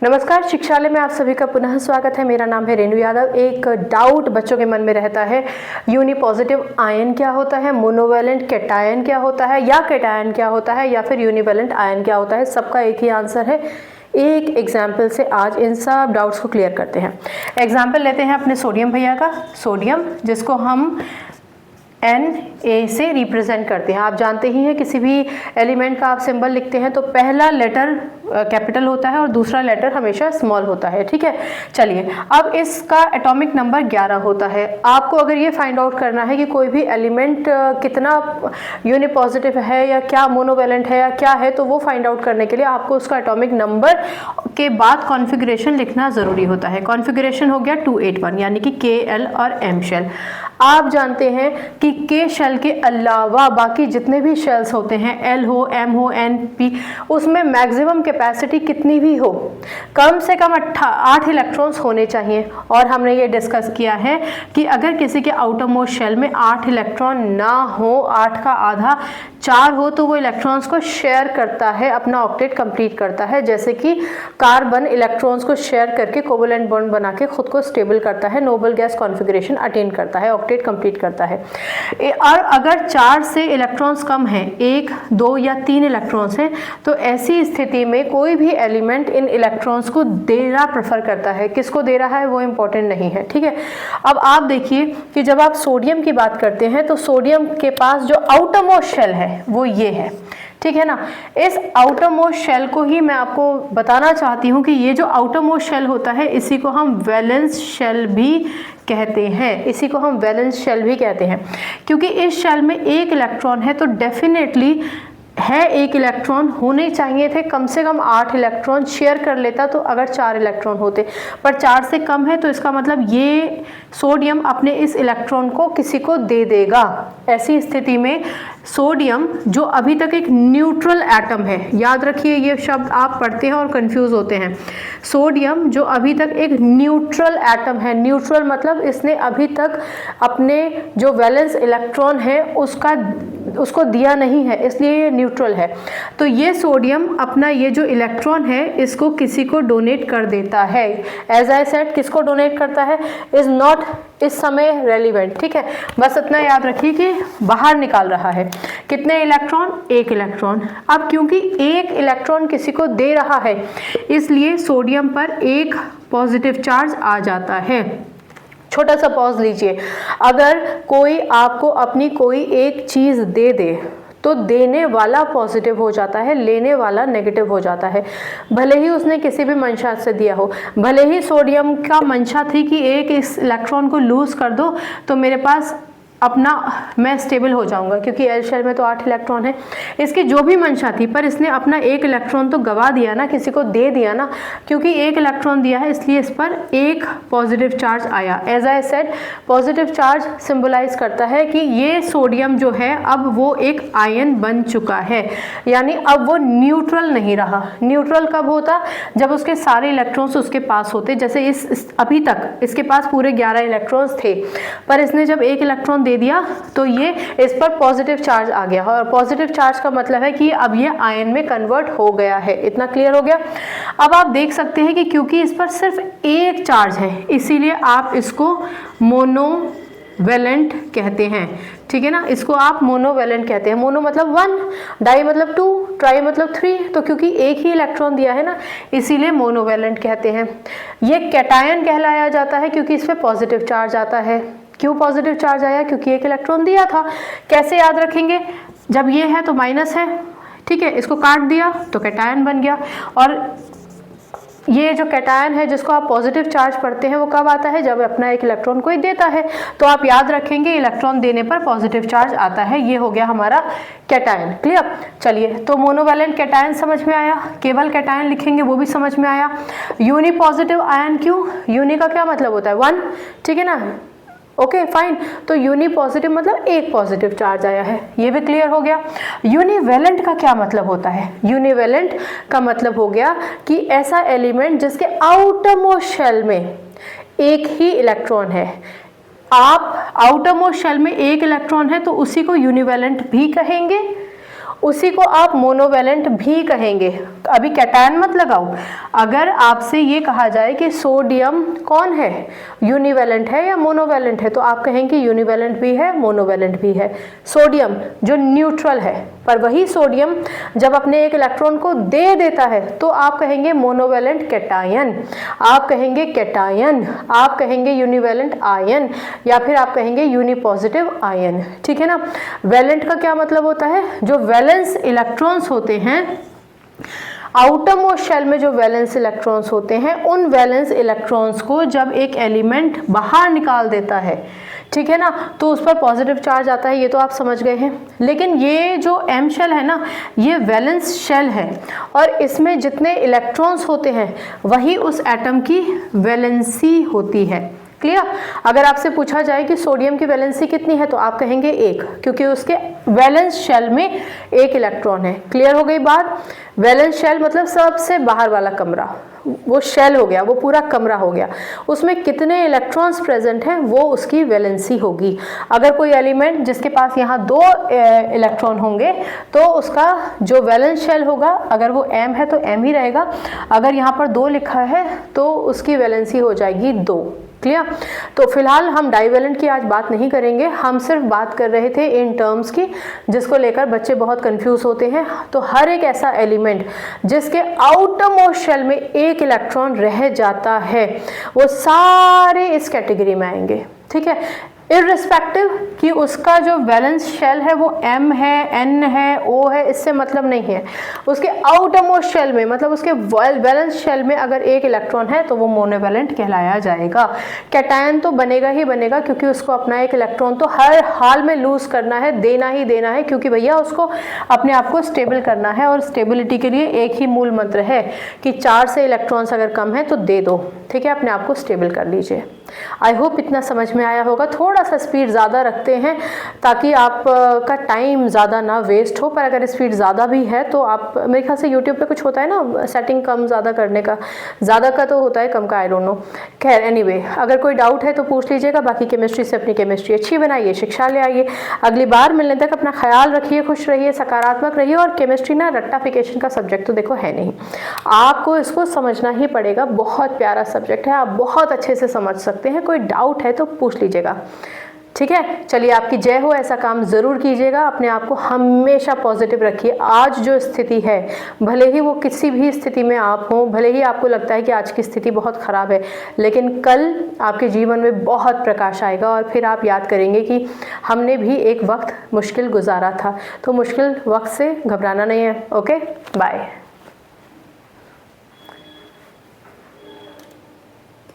नमस्कार, शिक्षालय में आप सभी का पुनः स्वागत है। मेरा नाम है रेणु यादव। एक डाउट बच्चों के मन में रहता है, यूनिपॉजिटिव आयन क्या होता है, मोनोवैलेंट कैटायन क्या होता है, या कैटायन क्या होता है, या फिर यूनिवैलेंट आयन क्या होता है। सबका एक ही आंसर है। एक एग्जाम्पल से आज इन सब डाउट्स को क्लियर करते हैं। एग्जाम्पल लेते हैं अपने सोडियम भैया का। सोडियम जिसको हम Na से रिप्रेजेंट करते हैं। आप जानते ही हैं किसी भी एलिमेंट का आप सिंबल लिखते हैं तो पहला लेटर कैपिटल होता है और दूसरा लेटर हमेशा स्मॉल होता है। ठीक है, चलिए अब इसका एटॉमिक नंबर 11 होता है। आपको अगर ये फाइंड आउट करना है कि कोई भी एलिमेंट कितना यूनिपॉजिटिव है या क्या मोनोवैलेंट है या क्या है, तो वो फाइंड आउट करने के लिए आपको उसका एटॉमिक नंबर के बाद कॉन्फ़िगरेशन लिखना ज़रूरी होता है। कॉन्फ़िगरेशन हो गया 281 यानी कि Kl और M शेल। आप जानते हैं कि K शेल के अलावा बाकी जितने भी शेल्स होते हैं, L हो, M हो, N, P, उसमें मैक्सिमम कैपेसिटी कितनी भी हो, कम से कम 8 इलेक्ट्रॉन्स होने चाहिए। और हमने ये डिस्कस किया है कि अगर किसी के आउटर मोस्ट शेल में 8 इलेक्ट्रॉन ना हो, 8 का आधा 4 हो, तो वो इलेक्ट्रॉन्स को शेयर करता है, अपना ऑक्टेट कंप्लीट करता है। जैसे कि कार्बन इलेक्ट्रॉन्स को शेयर करके कोवलेंट बॉन्ड बना के खुद को स्टेबल करता है, नोबल गैस कॉन्फ़िगरेशन अटेन करता है, ऑक्टेट कंप्लीट करता है। और अगर 4 से इलेक्ट्रॉन्स कम हैं, 1, 2 या 3 इलेक्ट्रॉन्स हैं, तो ऐसी स्थिति में कोई भी एलिमेंट इन इलेक्ट्रॉन्स को देना प्रेफर करता है। किसको दे रहा है वो इंपॉर्टेंट नहीं है। ठीक है, अब आप देखिए कि जब आप सोडियम की बात करते हैं तो सोडियम के पास जो आउटर मोस्ट शेल है वो ये है। ठीक है ना, इस आउटर मोस्ट शेल को ही मैं आपको बताना चाहती हूँ कि ये जो आउटर मोस्ट शेल होता है इसी को हम वैलेंस शेल भी कहते हैं। इसी को हम वैलेंस शेल भी कहते हैं, क्योंकि इस शेल में एक इलेक्ट्रॉन है तो डेफिनेटली है, एक इलेक्ट्रॉन होने चाहिए थे, कम से कम 8 इलेक्ट्रॉन शेयर कर लेता तो अगर 4 इलेक्ट्रॉन होते, पर 4 से कम है तो इसका मतलब ये सोडियम अपने इस इलेक्ट्रॉन को किसी को दे देगा। ऐसी स्थिति में सोडियम जो अभी तक एक न्यूट्रल एटम है, याद रखिए ये शब्द आप पढ़ते हैं और कंफ्यूज होते हैं। सोडियम जो अभी तक एक न्यूट्रल एटम है, न्यूट्रल मतलब इसने अभी तक अपने जो वैलेंस इलेक्ट्रॉन है उसको दिया नहीं है, इसलिए ये न्यूट्रल है। तो ये सोडियम अपना ये जो इलेक्ट्रॉन है इसको किसी को डोनेट कर देता है। एज आई सेड, किसको डोनेट करता है इज नॉट इस समय रेलिवेंट। ठीक है, बस इतना याद रखिए कि बाहर निकाल रहा है। कितने इलेक्ट्रॉन? एक इलेक्ट्रॉन। अब क्योंकि एक इलेक्ट्रॉन किसी को दे रहा है इसलिए सोडियम पर एक पॉजिटिव चार्ज आ जाता है। छोटा सा पॉज लीजिए। अगर कोई आपको अपनी कोई एक चीज दे दे तो देने वाला पॉजिटिव हो जाता है, लेने वाला नेगेटिव हो जाता है। भले ही उसने किसी भी मंशा से दिया हो, भले ही सोडियम का मंशा थी कि एक इस इलेक्ट्रॉन को लूज कर दो तो मेरे पास अपना मैं स्टेबल हो जाऊंगा, क्योंकि एल शेल में तो 8 इलेक्ट्रॉन है। इसकी जो भी मंशा थी, पर इसने अपना एक इलेक्ट्रॉन तो गवा दिया ना, किसी को दे दिया ना, क्योंकि एक इलेक्ट्रॉन दिया है इसलिए इस पर एक पॉजिटिव चार्ज आया। As I said, positive charge symbolize करता है कि ये सोडियम जो है अब वो एक आयन बन चुका है, यानी अब वो न्यूट्रल नहीं रहा। न्यूट्रल कब होता? जब उसके सारे इलेक्ट्रॉन्स उसके पास होते। जैसे अभी तक इसके पास पूरे 11 इलेक्ट्रॉन्स थे, पर इसने जब एक इलेक्ट्रॉन दे दिया तो ये इस पर पॉजिटिव चार्ज आ गया, और पॉजिटिव चार्ज का मतलब है कि अब ये आयन में कन्वर्ट हो गया है। इतना क्लियर हो गया? अब आप देख सकते हैं कि क्योंकि इस पर सिर्फ एक चार्ज है इसीलिए आप इसको मोनोवैलेंट कहते हैं। ठीक है ना, इसको आप मोनोवैलेंट कहते हैं। मोनो मतलब 1, डाई मतलब 2, ट्राई मतलब 3, तो क्योंकि एक ही इलेक्ट्रॉन दिया है ना इसीलिए मोनोवैलेंट कहते हैं। ये कैटायन कहलाया जाता है क्योंकि इस पर पॉजिटिव चार्ज आता है। क्यों पॉजिटिव चार्ज आया? क्योंकि एक इलेक्ट्रॉन दिया था। कैसे याद रखेंगे? जब ये है तो माइनस है, ठीक है, इसको काट दिया तो कैटायन बन गया। और ये जो कैटायन है जिसको आप पॉजिटिव चार्ज पढ़ते हैं वो कब आता है? जब अपना एक इलेक्ट्रॉन कोई देता है। तो आप याद रखेंगे इलेक्ट्रॉन देने पर पॉजिटिव चार्ज आता है। ये हो गया हमारा कैटायन। क्लियर? चलिए, तो मोनोवैलेंट कैटायन समझ में आया, केवल कैटायन लिखेंगे वो भी समझ में आया। यूनिपॉजिटिव आयन क्यों? यूनि का क्या मतलब होता है? 1, ठीक है ना, ओके फाइन। तो यूनिपॉजिटिव मतलब एक पॉजिटिव चार्ज आया है, ये भी क्लियर हो गया। यूनिवैलेंट का क्या मतलब होता है? यूनिवैलेंट का मतलब हो गया कि ऐसा एलिमेंट जिसके आउटर मोस्ट शेल में एक ही इलेक्ट्रॉन है। आप आउटर मोस्ट शेल में एक इलेक्ट्रॉन है तो उसी को यूनिवैलेंट भी कहेंगे, उसी को आप मोनोवेलेंट भी कहेंगे। अभी कैटायन मत लगाओ। अगर आपसे ये कहा जाए कि सोडियम कौन है, यूनिवेलेंट है या मोनोवेलेंट है, तो आप कहेंगे यूनिवेलेंट भी है, मोनोवेलेंट भी है। सोडियम जो न्यूट्रल है, पर वही सोडियम जब अपने एक इलेक्ट्रॉन को दे देता है तो आप कहेंगे मोनोवेलेंट कैटायन, आप कहेंगे कैटायन, आप कहेंगे यूनिवेलेंट आयन, या फिर आप कहेंगे यूनिपॉजिटिव आयन। ठीक है ना। वैलेंट का क्या मतलब होता है? जो वैलेंस इलेक्ट्रॉन्स होते हैं, आउटर मोस्ट शेल में जो वैलेंस इलेक्ट्रॉन्स होते हैं, उन वैलेंस इलेक्ट्रॉन्स को जब एक एलिमेंट बाहर निकाल देता है, ठीक है ना, तो उस पर पॉजिटिव चार्ज आता है। ये तो आप समझ गए हैं। लेकिन ये जो एम शेल है ना, ये वैलेंस शेल है और इसमें जितने इलेक्ट्रॉन्स होते हैं वही उस एटम की वैलेंसी होती है। क्लियर? अगर आपसे पूछा जाए कि सोडियम की वैलेंसी कितनी है तो आप कहेंगे 1, क्योंकि उसके वैलेंस शेल में 1 इलेक्ट्रॉन है। क्लियर हो गई बात? वैलेंस शेल मतलब सबसे बाहर वाला कमरा, वो शेल हो गया, वो पूरा कमरा हो गया। उसमें कितने इलेक्ट्रॉन्स प्रेजेंट हैं वो उसकी वैलेंसी होगी। अगर कोई एलिमेंट जिसके पास यहाँ 2 इलेक्ट्रॉन होंगे तो उसका जो वैलेंस शेल होगा, अगर वो m है तो m ही रहेगा। अगर यहाँ पर 2 लिखा है तो उसकी वैलेंसी हो जाएगी 2। क्लियर? तो फिलहाल हम डाइवेलेंट की आज बात नहीं करेंगे, हम सिर्फ बात कर रहे थे इन टर्म्स की, जिसको लेकर बच्चे बहुत कंफ्यूज होते हैं। तो हर एक ऐसा एलिमेंट जिसके आउटर मोस्ट शेल में 1 इलेक्ट्रॉन रह जाता है, वो सारे इस कैटेगरी में आएंगे। ठीक है? इर्रिस्पेक्टिव कि उसका जो वैलेंस शेल है वो m है, n है, o है, इससे मतलब नहीं है। उसके आउटर मोस्ट शेल में, मतलब उसके वैलेंस शेल में अगर 1 इलेक्ट्रॉन है तो वो मोनोवेलेंट कहलाया जाएगा। कैटायन तो बनेगा ही बनेगा, क्योंकि उसको अपना 1 इलेक्ट्रॉन तो हर हाल में लूज करना है, देना ही देना है, क्योंकि भैया उसको अपने आप को स्टेबल करना है। और स्टेबिलिटी के लिए एक ही मूल मंत्र है कि 4 से इलेक्ट्रॉन्स अगर कम है तो दे दो। ठीक है? अपने आप को स्टेबल कर लीजिए। आई होप इतना समझ में आया होगा। थोड़ा सा स्पीड ज़्यादा रखते हैं ताकि आप का टाइम ज़्यादा ना वेस्ट हो, पर अगर स्पीड ज़्यादा भी है तो आप, मेरे ख्याल से यूट्यूब पे कुछ होता है ना सेटिंग कम ज़्यादा करने का, ज़्यादा का तो होता है, कम का आई डोंट नो। खैर एनीवे, अगर कोई डाउट है तो पूछ लीजिएगा। बाकी केमिस्ट्री से अपनी केमिस्ट्री अच्छी बनाइए, शिक्षा ले आइए। अगली बार मिलने तक अपना ख्याल रखिए, खुश रहिए, सकारात्मक रहिए। और केमिस्ट्री ना रट्टाफिकेशन का सब्जेक्ट तो देखो है नहीं, आपको इसको समझना ही पड़ेगा। बहुत प्यारा सब्जेक्ट है, आप बहुत अच्छे से समझ सकते हैं। कोई डाउट है तो पूछ लीजिएगा। ठीक है? चलिए, आपकी जय हो। ऐसा काम ज़रूर कीजिएगा। अपने आप को हमेशा पॉजिटिव रखिए। आज जो स्थिति है, भले ही वो किसी भी स्थिति में आप हों, भले ही आपको लगता है कि आज की स्थिति बहुत ख़राब है, लेकिन कल आपके जीवन में बहुत प्रकाश आएगा और फिर आप याद करेंगे कि हमने भी एक वक्त मुश्किल गुजारा था। तो मुश्किल वक्त से घबराना नहीं है। Okay, bye.